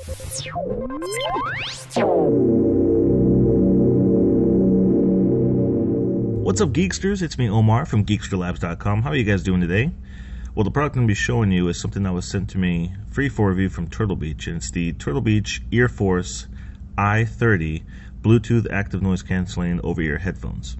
What's up, Geeksters? It's me, Omar from GeeksterLabs.com. How are you guys doing today? Well, the product I'm going to be showing you is something that was sent to me free for review from Turtle Beach, and it's the Turtle Beach Earforce i30 Bluetooth active noise canceling over-ear headphones.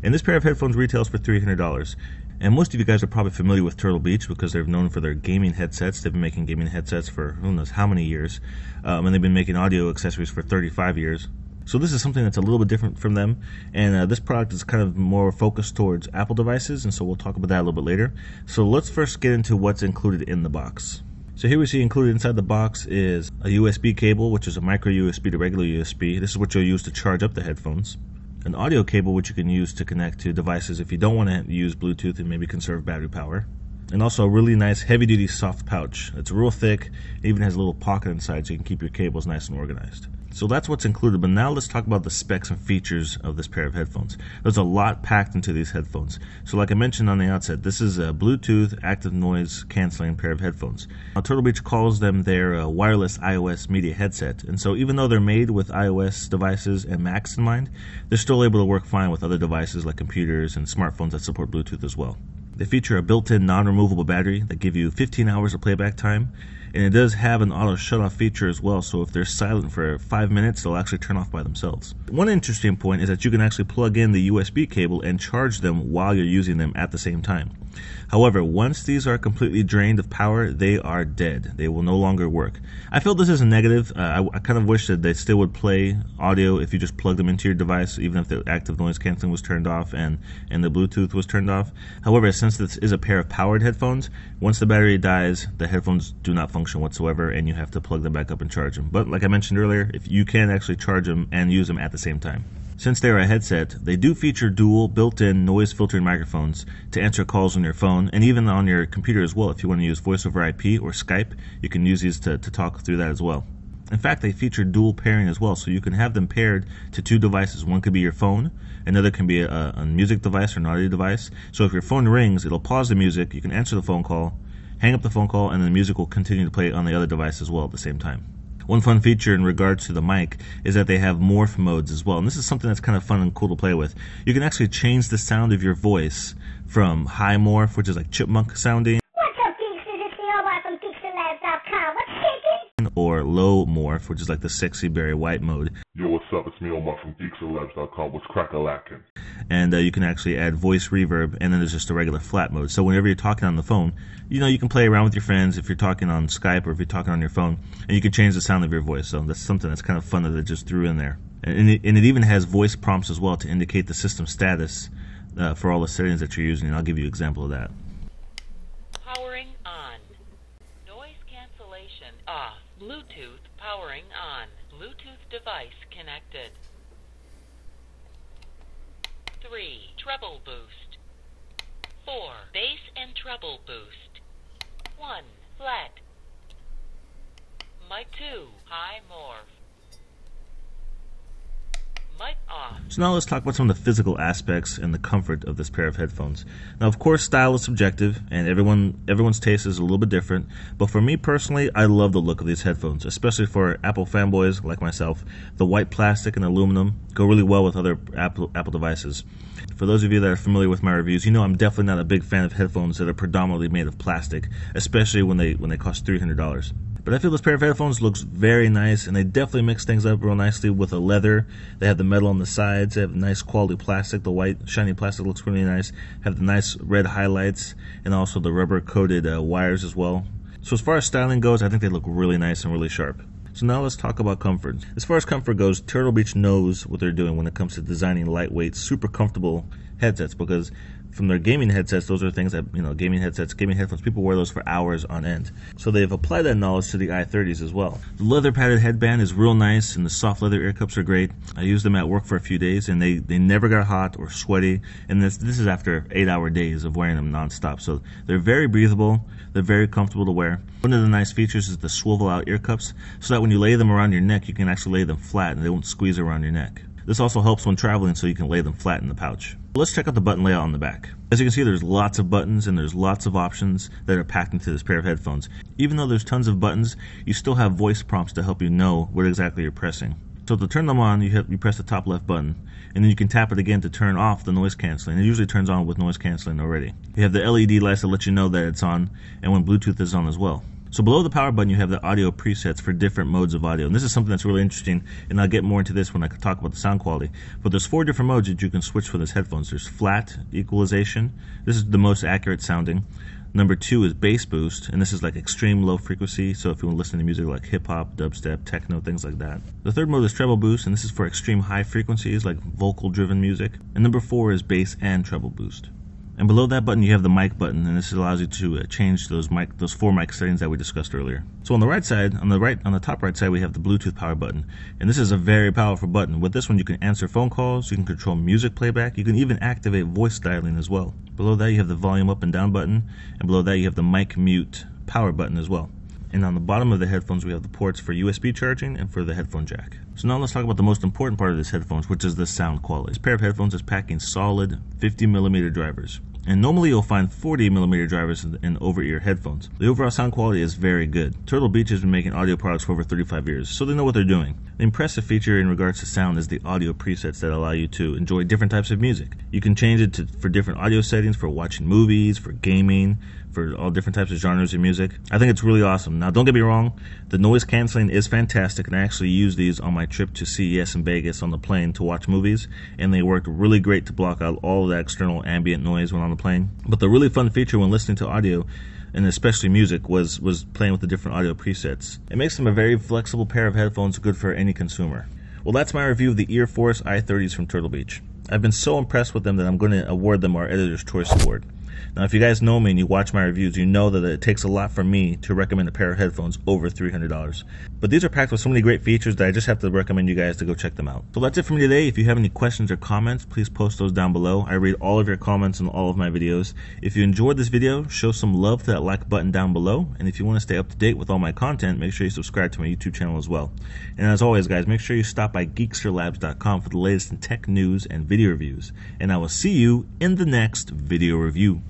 And this pair of headphones retails for $300. And most of you guys are probably familiar with Turtle Beach because they're known for their gaming headsets. They've been making gaming headsets for who knows how many years, and they've been making audio accessories for 35 years. So this is something that's a little bit different from them, and this product is kind of more focused towards Apple devices, and so we'll talk about that a little bit later. So let's first get into what's included in the box. So here we see included inside the box is a USB cable, which is a micro USB to regular USB. This is what you'll use to charge up the headphones. An audio cable, which you can use to connect to devices if you don't want to use Bluetooth and maybe conserve battery power. And also a really nice heavy-duty soft pouch. It's real thick, it even has a little pocket inside so you can keep your cables nice and organized. So that's what's included, but now let's talk about the specs and features of this pair of headphones. There's a lot packed into these headphones. So like I mentioned on the outset, this is a Bluetooth active noise canceling pair of headphones. Now, Turtle Beach calls them their wireless iOS media headset, and so even though they're made with iOS devices and Macs in mind, they're still able to work fine with other devices like computers and smartphones that support Bluetooth as well. They feature a built-in non-removable battery that gives you 15 hours of playback time, and it does have an auto shut-off feature as well, so if they're silent for 5 minutes, they'll actually turn off by themselves. One interesting point is that you can actually plug in the USB cable and charge them while you're using them at the same time. However, once these are completely drained of power, they are dead. They will no longer work. I feel this is a negative. I kind of wish that they still would play audio if you just plug them into your device, even if the active noise canceling was turned off and the Bluetooth was turned off. However, since this is a pair of powered headphones, once the battery dies, the headphones do not function whatsoever, and you have to plug them back up and charge them. But like I mentioned earlier, if you can actually charge them and use them at the same time. Since they're a headset, they do feature dual built-in noise filtering microphones to answer calls on your phone and even on your computer as well. If you want to use voice over IP or Skype, you can use these to talk through that as well. In fact, they feature dual pairing as well, so you can have them paired to two devices. One could be your phone, another can be a music device or an audio device. So if your phone rings, it'll pause the music, you can answer the phone call, hang up the phone call, and then the music will continue to play on the other device as well at the same time. One fun feature in regards to the mic is that they have morph modes as well, and this is something that's kind of fun and cool to play with. You can actually change the sound of your voice from high morph, which is like chipmunk sounding, What's up, Geeksters? It's me, Omar from GeeksterLabs.com. What's shaking? or low morph, which is like the sexy Barry White mode. Yo, what's up? It's me, Omar from GeeksterLabs.com. What's crack-a-lackin'? And you can actually add voice reverb, and then there's just a regular flat mode. So whenever you're talking on the phone, you can play around with your friends if you're talking on Skype or if you're talking on your phone, and you can change the sound of your voice. So that's something that's kind of fun that they just threw in there. And it even has voice prompts as well to indicate the system status for all the settings that you're using, and I'll give you an example of that. Powering on. Noise cancellation off. Bluetooth powering on. Bluetooth device connected. 3. Treble boost. 4. Bass and treble boost. 1. Flat. Mic 2. High morph. Mic off. So now let's talk about some of the physical aspects and the comfort of this pair of headphones. Now, of course, style is subjective, and everyone's taste is a little bit different. But for me personally, I love the look of these headphones, especially for Apple fanboys like myself. The white plastic and aluminum go really well with other Apple devices. For those of you that are familiar with my reviews, you know I'm definitely not a big fan of headphones that are predominantly made of plastic, especially when they cost $300. But I feel this pair of headphones looks very nice, and they definitely mix things up real nicely with the leather. They have the metal on the sides. They have nice quality plastic. The white shiny plastic looks really nice. Have the nice red highlights and also the rubber coated wires as well. So as far as styling goes, I think they look really nice and really sharp. So now let's talk about comfort. As far as comfort goes, Turtle Beach knows what they're doing when it comes to designing lightweight, super comfortable headsets, because from their gaming headsets, those are things that, gaming headphones, people wear those for hours on end. So they've applied that knowledge to the i30s as well. The leather padded headband is real nice, and the soft leather ear cups are great. I used them at work for a few days, and they never got hot or sweaty, and this is after 8-hour days of wearing them nonstop. So they're very breathable, they're very comfortable to wear. One of the nice features is the swivel out ear cups, so that when you lay them around your neck, you can actually lay them flat and they won't squeeze around your neck. This also helps when traveling so you can lay them flat in the pouch. Let's check out the button layout on the back. As you can see, there's lots of buttons and there's lots of options that are packed into this pair of headphones. Even though there's tons of buttons, you still have voice prompts to help you know what exactly you're pressing. So to turn them on, you press the top left button, and then you can tap it again to turn off the noise canceling. It usually turns on with noise canceling already. You have the LED lights to let you know that it's on, and when Bluetooth is on as well. So below the power button, you have the audio presets for different modes of audio. And this is something that's really interesting, and I'll get more into this when I talk about the sound quality. But there's 4 different modes that you can switch for these headphones. There's flat equalization. This is the most accurate sounding. Number 2 is bass boost, and this is like extreme low frequency, so if you want to listen to music like hip-hop, dubstep, techno, things like that. The 3rd mode is treble boost, and this is for extreme high frequencies like vocal-driven music. And number 4 is bass and treble boost. And below that button you have the mic button, and this allows you to change those 4 mic settings that we discussed earlier. So on the right side, on the top right side, we have the Bluetooth power button, and this is a very powerful button. With this one you can answer phone calls, you can control music playback, you can even activate voice dialing as well. Below that you have the volume up and down button, and below that you have the mic mute power button as well. And on the bottom of the headphones we have the ports for USB charging and for the headphone jack. So now let's talk about the most important part of this headphones, which is the sound quality. This pair of headphones is packing solid 50mm drivers. And normally you'll find 40mm drivers in over-ear headphones. The overall sound quality is very good. Turtle Beach has been making audio products for over 35 years, so they know what they're doing. The impressive feature in regards to sound is the audio presets that allow you to enjoy different types of music. You can change it for different audio settings, for watching movies, for gaming, for all different types of genres of music. I think it's really awesome. Now don't get me wrong, the noise canceling is fantastic, and I actually used these on my trip to CES in Vegas on the plane to watch movies, and they worked really great to block out all of that external ambient noise when on the plane. But the really fun feature when listening to audio, and especially music, was playing with the different audio presets. It makes them a very flexible pair of headphones, good for any consumer. Well, that's my review of the Ear Force i30s from Turtle Beach. I've been so impressed with them that I'm going to award them our Editor's Choice Award. Now, if you guys know me and you watch my reviews, you know that it takes a lot for me to recommend a pair of headphones over $300. But these are packed with so many great features that I just have to recommend you guys to go check them out. So that's it for me today. If you have any questions or comments, please post those down below. I read all of your comments on all of my videos. If you enjoyed this video, show some love to that like button down below. And if you want to stay up to date with all my content, make sure you subscribe to my YouTube channel as well. And as always, guys, make sure you stop by geeksterlabs.com for the latest in tech news and video reviews. And I will see you in the next video review.